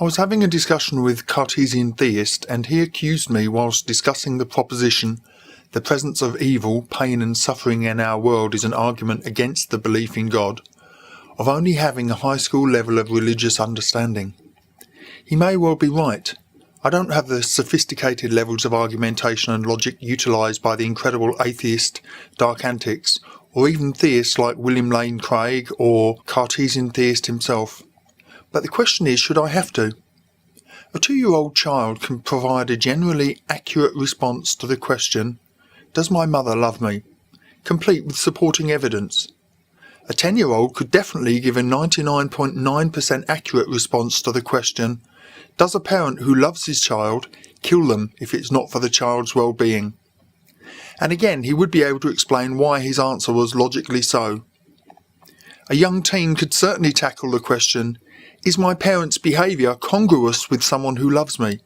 I was having a discussion with Cartesian theist, and he accused me whilst discussing the proposition the presence of evil, pain and suffering in our world is an argument against the belief in God, of only having a high school level of religious understanding. He may well be right. I don't have the sophisticated levels of argumentation and logic utilised by the incredible atheist Dark Antics, or even theists like William Lane Craig or Cartesian theist himself. But the question is, should I have to? A 2-year-old child can provide a generally accurate response to the question, does my mother love me? Complete with supporting evidence. A 10-year-old could definitely give a 99.9% accurate response to the question, does a parent who loves his child kill them if it's not for the child's well-being? And again, he would be able to explain why his answer was logically so. A young teen could certainly tackle the question, is my parents' behaviour congruous with someone who loves me?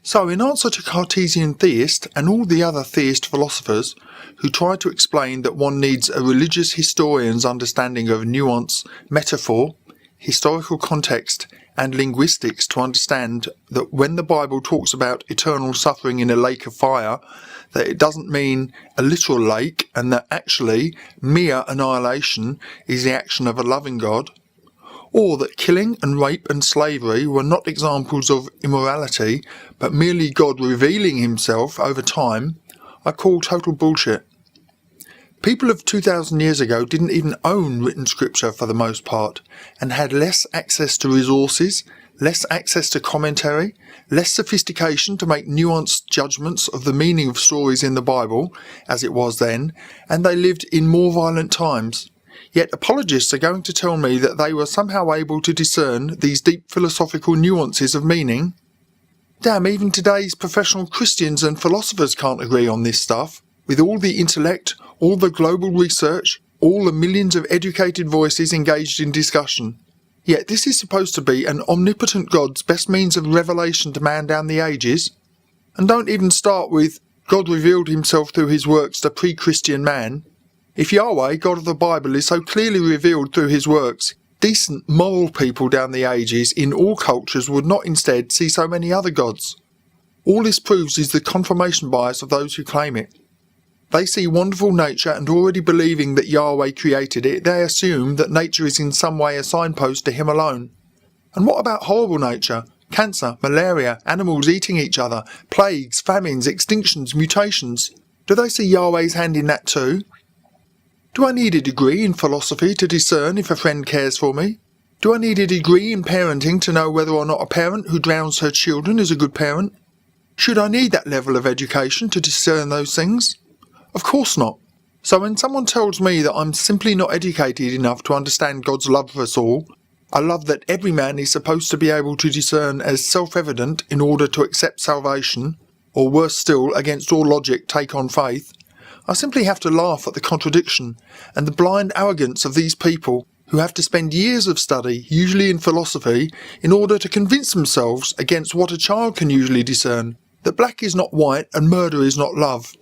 So in answer to Cartesian theist and all the other theist philosophers who try to explain that one needs a religious historian's understanding of nuance, metaphor, historical context and linguistics to understand that when the Bible talks about eternal suffering in a lake of fire, that it doesn't mean a literal lake and that actually mere annihilation is the action of a loving God, or that killing and rape and slavery were not examples of immorality but merely God revealing himself over time, I call total bullshit. People of 2,000 years ago didn't even own written scripture for the most part, and had less access to resources, less access to commentary, less sophistication to make nuanced judgments of the meaning of stories in the Bible, as it was then, and they lived in more violent times. Yet apologists are going to tell me that they were somehow able to discern these deep philosophical nuances of meaning? Damn, even today's professional Christians and philosophers can't agree on this stuff, with all the intellect, all the global research, all the millions of educated voices engaged in discussion. Yet this is supposed to be an omnipotent God's best means of revelation to man down the ages. And don't even start with, God revealed himself through his works to pre-Christian man. If Yahweh, God of the Bible, is so clearly revealed through his works, decent, moral people down the ages in all cultures would not instead see so many other gods. All this proves is the confirmation bias of those who claim it. They see wonderful nature and already believing that Yahweh created it, they assume that nature is in some way a signpost to him alone. And what about horrible nature? Cancer, malaria, animals eating each other, plagues, famines, extinctions, mutations. Do they see Yahweh's hand in that too? Do I need a degree in philosophy to discern if a friend cares for me? Do I need a degree in parenting to know whether or not a parent who drowns her children is a good parent? Should I need that level of education to discern those things? Of course not. So when someone tells me that I'm simply not educated enough to understand God's love for us all, a love that every man is supposed to be able to discern as self-evident in order to accept salvation, or worse still, against all logic take on faith, I simply have to laugh at the contradiction and the blind arrogance of these people who have to spend years of study, usually in philosophy, in order to convince themselves against what a child can usually discern, that black is not white and murder is not love.